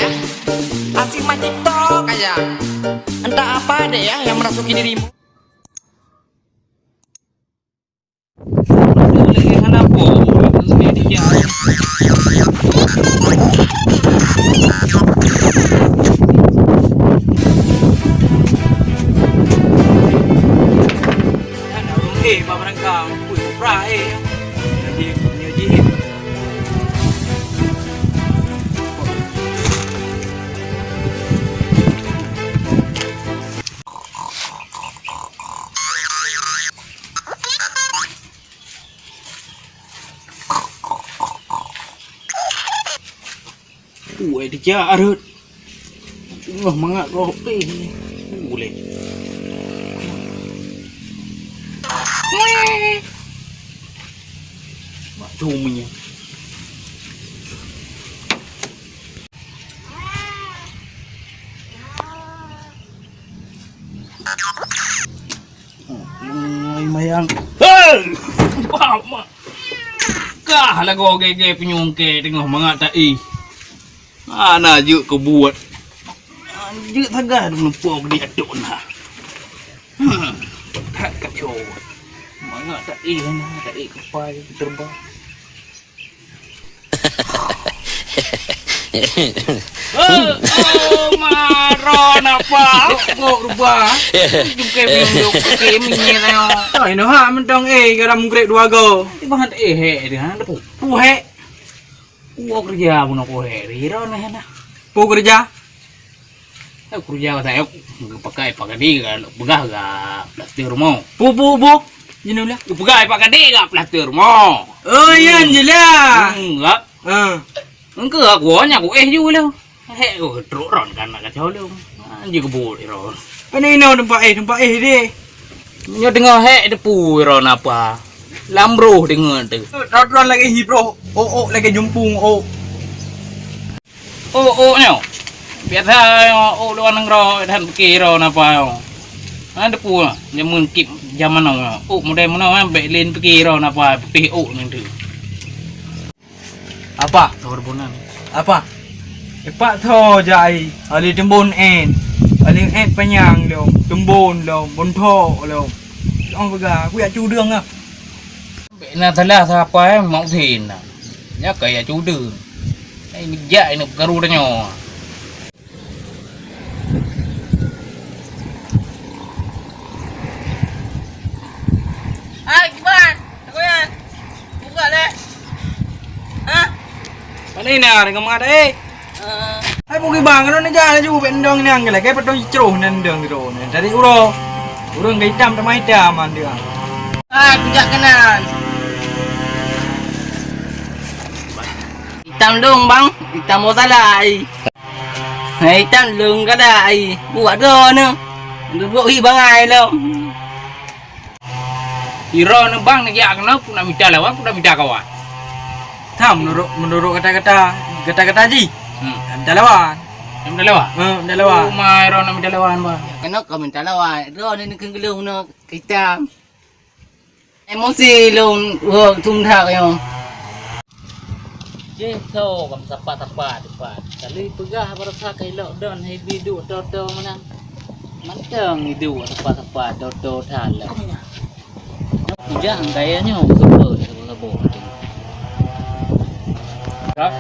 ya? Asik main TikTok aja. Entah apa deh ya yang merasuki dirimu. Dia arut. Wah, mangak kopi. Boleh. Mak cuminya. Mayang. Hei! Mak. Kah lah kau gege penyungke tengah mangak tak Ana juk kau buat. Juk tagad menumpuk di aduk nah. Tak kacau. Mangak tak nah, tak kepai terbang. Oh, maron apa? Kok rubah? Jungke bingung ke minyak ayo. Toi no ha mentong garam grek dua go. Ti bahan he dia pu he. Gua kerja pun aku hero nih na. Pu kerja? Kerja kata pakai di kan begah ga plastik rumah. Pu jinu lah. Pakai di ga plastik rumah. Oh iya jela. Enggak. Engke aku nya aku juga lah. He aku ron kan nak kacau lu. Anjing kebul ron. Pani no tempat deh. Nyo dengar he depu ron apa? Lambro dengar tu. Ron lagi hibro. Lagi jumpung nyo. Biasa luar negara dan kira apa yo. Ada pu zaman kip zaman now. Model mana Berlin kira apa putih ni tu. Apa? Sorbonan. Apa? Pak tho jai ali tembon ali penyang lo tembon lo bontho lo ông gà ku ya chu đường à na thala apa mau thin nya kaya chu đường ai ni dạy nó karu da nyo gimana aku ya buka deh mana ini ada ngomong ada Hai buki bang nó ra ju bên đông nang cái bắt đầu chửi nên đường rồi này tadi udah nggak hitam sama hitam dia kejak kanan hitam dong bang hitam mau salah hitam lưng cái đại buat rồi nữa buat hi bang ai lo hero nih bang nih ya kenapa pun nak minta kawan tham menurut kata-kata ji dalawan dalawan mai ron am dalawan ba kenok ka minta lawan ron ni keng gelung no kita emosi lung tum thak yo je so kam sapa kali pegah barasa kai lo don hai bidu toto mana manteng bidu sapa toto than la ujang gayanya sebo Kak,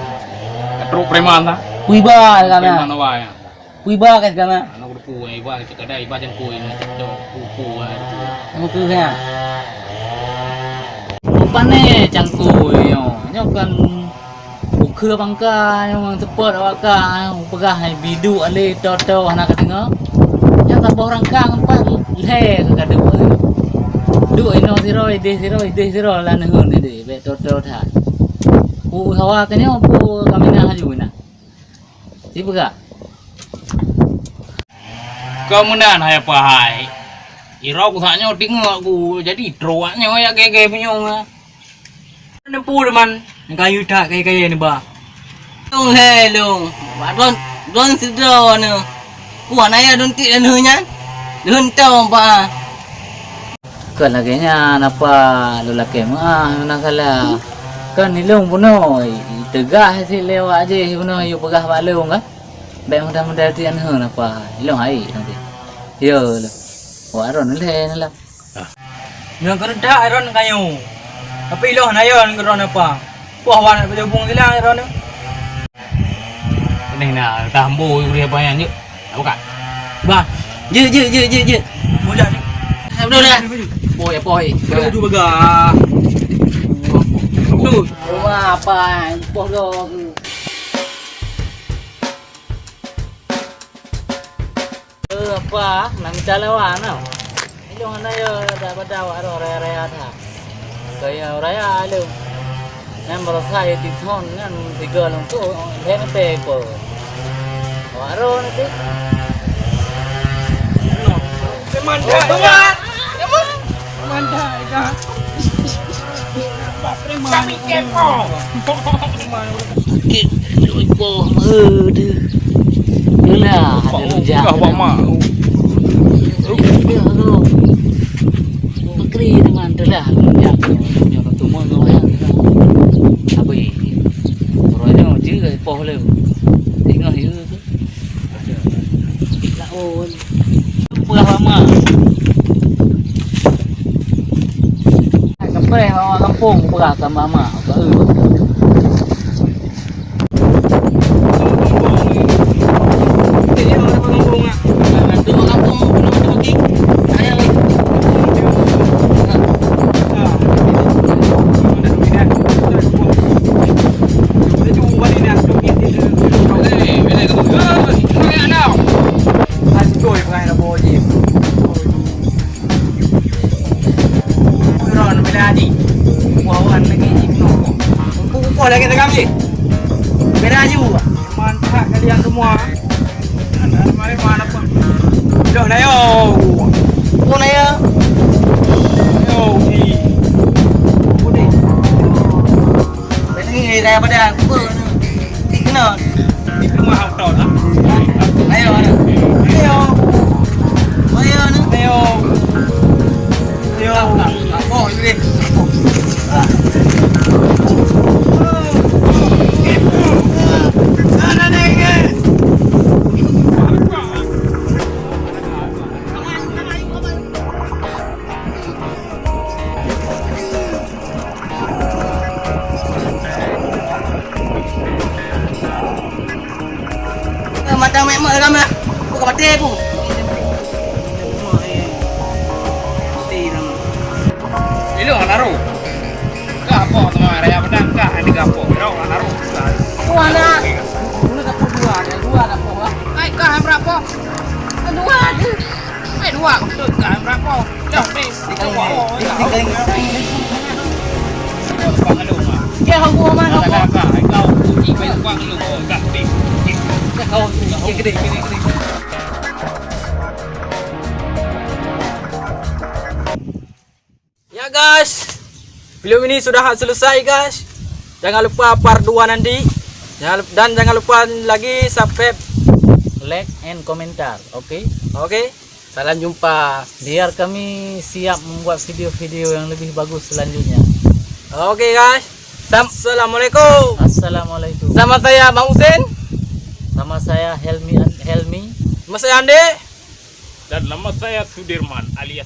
truk preman ta? Puiba kan na. Preman wa ya. Puiba kan kana. Ano ko pu iba kita kada iba jan puin to pu Ano tu ha? Pane chang kui yo. Nyo kan khưa bangka yo mang tepot awaka pegah hai bidu ale toto anak katingo. Nya tambah orang kang empat le ka kadu. Du ino zero lan hun ni de be toto tha. Hawa cái này pu kami na haju na. Tiba ga? Kemudian hai apa hai? Iro ku tanya dengar aku jadi troaknya ya kayak penyong. Nempu deman kayu tak kayak ni ba. Long he long. Don sidro ne. Ku anaya don ti anu nya. Don tau ba. Kan laganya napa lelaki mah nakala. Kan ni long puno tegah si lewat aje puno yu pegah balung kan Bè mudah-mudahan ti an hơn apa. Ilong ai nanti. Yo lo. Wa ron le na. Yang kerja iron kayu. Tapi iloh na yon karon apa? Puawan berhubung silang iron. Ini na tambo dia banyak yuk. Bukan. Bang. Je. Boleh ni. Betul dah. Poi. Boleh tu baga. Tu. Wah, apa? Poh do. Apa? Nang calawan tau. Ilong ana yo dapat dawa ro raya tha. Kaya raya lu. Nam merasa ya tithon ngan tiga long tu hen te ko. Waro nanti. Mandai dah. Kami kepo. Kepo meude. Gelah ada rujak. Kau bawa mak. Pekri teman dah rujak. Yo tu mo ngoya. Apa ini? Orangnya je poh le. Tengok je tu. Laon. Purah lama. Kampung orang kampung purah ke mama. Lagi tegam sih. Beda aja buah. Mantap kalian semua. Mari mana pun. Dah na yo. Cô này Yo ni. Udah. Ini ngiri pada aku pun. Tikno. Itu mah auto lah. Ayo. Ayo. Ayo ni. Ayo. Ayo. Oh, ini. Mata mek mek ramah. Buka mati pun. Ini orang naruh. Gapo teman area pedang kah ini gapo. Orang naruh. Dua nak. Dulu dapat dua dapat lah. Ai kah berapa? Dua tu. Ai dua. Betul kah berapa? Jauh ni. Bang lu mah. Dia hawa mana kau? Kau uji baik bang lu kat ni. Kau gede. Ya guys, video ini sudah selesai guys. Jangan lupa part 2 nanti. Jangan lupa lagi subscribe, Like and komentar, oke? Oke. Salam jumpa. Biar kami siap membuat video-video yang lebih bagus selanjutnya. Oke guys. Assalamualaikum. Assalamualaikum. Sama saya Bang Husin. Sama saya Helmi. Sama saya Ande. Dan nama saya Sudirman alias